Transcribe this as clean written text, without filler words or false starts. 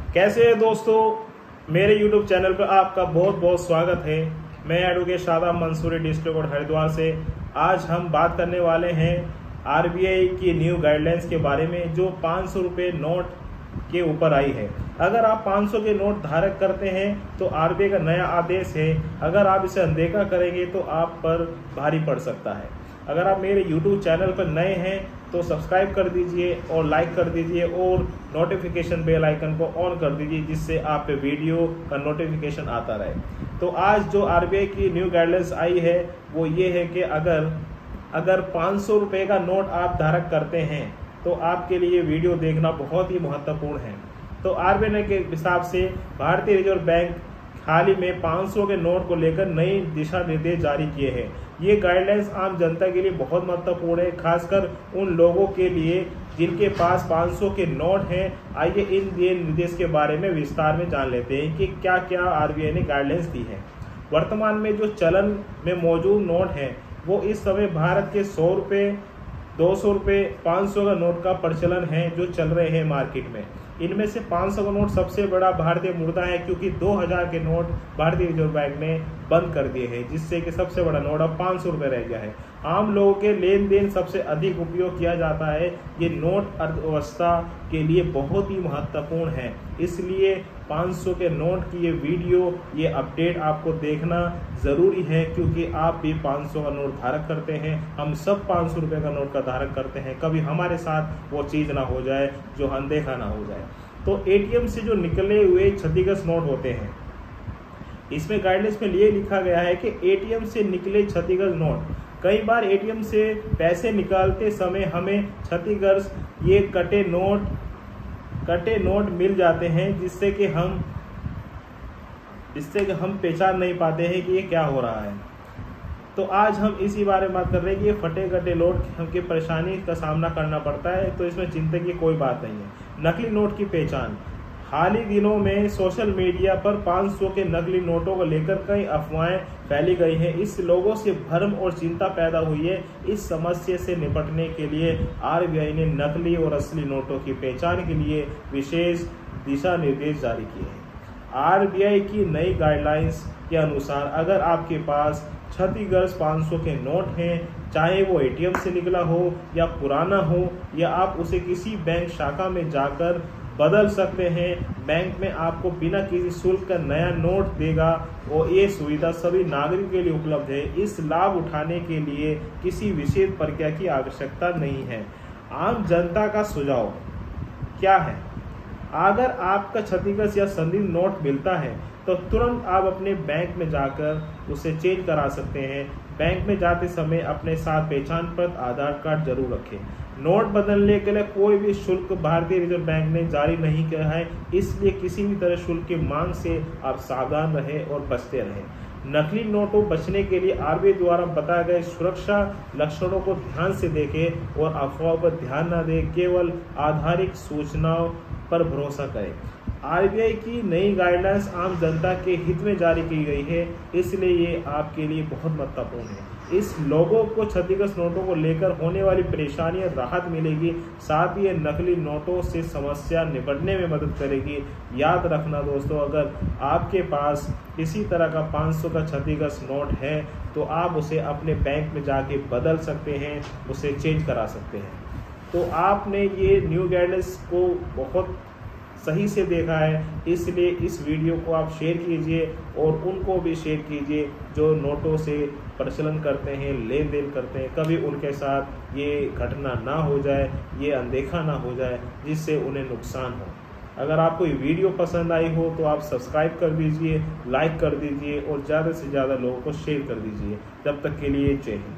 कैसे हैं दोस्तों, मेरे YouTube चैनल पर आपका बहुत बहुत स्वागत है। मैं advocate Shadab Mansoori, district court Haridwar से। आज हम बात करने वाले हैं RBI की न्यू गाइडलाइंस के बारे में, जो 500 रुपये नोट के ऊपर आई है। अगर आप 500 के नोट धारक करते हैं तो RBI का नया आदेश है, अगर आप इसे अनदेखा करेंगे तो आप पर भारी पड़ सकता है। अगर आप मेरे YouTube चैनल पर नए हैं तो सब्सक्राइब कर दीजिए और लाइक कर दीजिए और नोटिफिकेशन बेल आइकन को ऑन कर दीजिए, जिससे आप पे वीडियो का नोटिफिकेशन आता रहे। तो आज जो RBI की न्यू गाइडलाइंस आई है वो ये है कि अगर 500 रुपये का नोट आप धारक करते हैं तो आपके लिए वीडियो देखना बहुत ही महत्वपूर्ण है। तो RBI के हिसाब से भारतीय रिजर्व बैंक हाल ही में 500 के नोट को लेकर नई दिशा निर्देश जारी किए हैं। ये गाइडलाइंस आम जनता के लिए बहुत महत्वपूर्ण है, खासकर उन लोगों के लिए जिनके पास 500 के नोट हैं। आइए इन निर्देश के बारे में विस्तार में जान लेते हैं कि क्या क्या RBI ने गाइडलाइंस दी है। वर्तमान में जो चलन में मौजूद नोट हैं वो इस समय भारत के 100 रुपये, 200 रुपये, 500 का नोट का प्रचलन है जो चल रहे हैं मार्केट में। इनमें से 500 का नोट सबसे बड़ा भारतीय मुद्रा है, क्योंकि 2000 के नोट भारतीय रिजर्व बैंक ने बंद कर दिए हैं, जिससे कि सबसे बड़ा नोट अब 500 रुपये रह गया है। आम लोगों के लेन देन सबसे अधिक उपयोग किया जाता है। ये नोट अर्थव्यवस्था के लिए बहुत ही महत्वपूर्ण है, इसलिए 500 के नोट की ये वीडियो, ये अपडेट आपको देखना ज़रूरी है, क्योंकि आप भी 500 का नोट धारक करते हैं। हम सब 500 रुपये का नोट का धारक करते हैं। कभी हमारे साथ वो चीज़ ना हो जाए जो अनदेखा ना हो जाए। तो ATM से जो निकले हुए क्षतिग्रस्त नोट होते हैं, इसमें गाइडलाइंस में ये लिखा गया है कि ATM से निकले क्षतिग्रस्त नोट, कई बार ATM से पैसे निकालते समय हमें क्षतिग्रस्त ये कटे नोट मिल जाते हैं, जिससे कि हम पहचान नहीं पाते हैं कि ये क्या हो रहा है। तो आज हम इसी बारे में बात कर रहे हैं कि ये फटे कटे नोट की परेशानी का सामना करना पड़ता है, तो इसमें चिंता की कोई बात नहीं है। नकली नोट की पहचान, हाल ही दिनों में सोशल मीडिया पर 500 के नकली नोटों को लेकर कई अफवाहें फैली गई हैं। इस लोगों से भ्रम और चिंता पैदा हुई है। इस समस्या से निपटने के लिए RBI ने नकली और असली नोटों की पहचान के लिए विशेष दिशा निर्देश जारी किए हैं। RBI की नई गाइडलाइंस के अनुसार अगर आपके पास क्षतिग्रस्त 500 के नोट हैं, चाहे वो ATM से निकला हो या पुराना हो, या आप उसे किसी बैंक शाखा में जाकर बदल सकते हैं। बैंक में आपको बिना किसी शुल्क का नया नोट देगा और ये सुविधा सभी नागरिक के लिए उपलब्ध है। इस लाभ उठाने के लिए किसी विशेष प्रक्रिया की आवश्यकता नहीं है। आम जनता का सुझाव क्या है? अगर आपका क्षतिग्रस्त या संदिग्ध नोट मिलता है तो तुरंत आप अपने बैंक में जाकर उसे चेंज करा सकते हैं। बैंक में जाते समय अपने साथ पहचान पत्र, आधार कार्ड जरूर रखें। नोट बदलने के लिए कोई भी शुल्क भारतीय रिजर्व बैंक ने जारी नहीं किया है, इसलिए किसी भी तरह शुल्क की मांग से आप सावधान रहें और बचते रहें। नकली नोटों बचने के लिए RBI द्वारा बताए गए सुरक्षा लक्षणों को ध्यान से देखें और अफवाह पर ध्यान न दें, केवल आधारित सूचनाओं पर भरोसा करें। RBI की नई गाइडलाइंस आम जनता के हित में जारी की गई है, इसलिए ये आपके लिए बहुत महत्वपूर्ण है। इस लोगों को क्षतिग्रस्त नोटों को लेकर होने वाली परेशानियां राहत मिलेगी, साथ ही ये नकली नोटों से समस्या निपटने में मदद करेगी। याद रखना दोस्तों, अगर आपके पास किसी तरह का 500 का क्षतिग्रस्त नोट है तो आप उसे अपने बैंक में जाके बदल सकते हैं, उसे चेंज करा सकते हैं। तो आपने ये न्यू गाइडलाइंस को बहुत सही से देखा है, इसलिए इस वीडियो को आप शेयर कीजिए और उनको भी शेयर कीजिए जो नोटों से प्रचलन करते हैं, लेन देन करते हैं। कभी उनके साथ ये घटना ना हो जाए, ये अनदेखा ना हो जाए, जिससे उन्हें नुकसान हो। अगर आपको ये वीडियो पसंद आई हो तो आप सब्सक्राइब कर दीजिए, लाइक कर दीजिए और ज़्यादा से ज़्यादा लोगों को शेयर कर दीजिए। तब तक के लिए जय हिंद।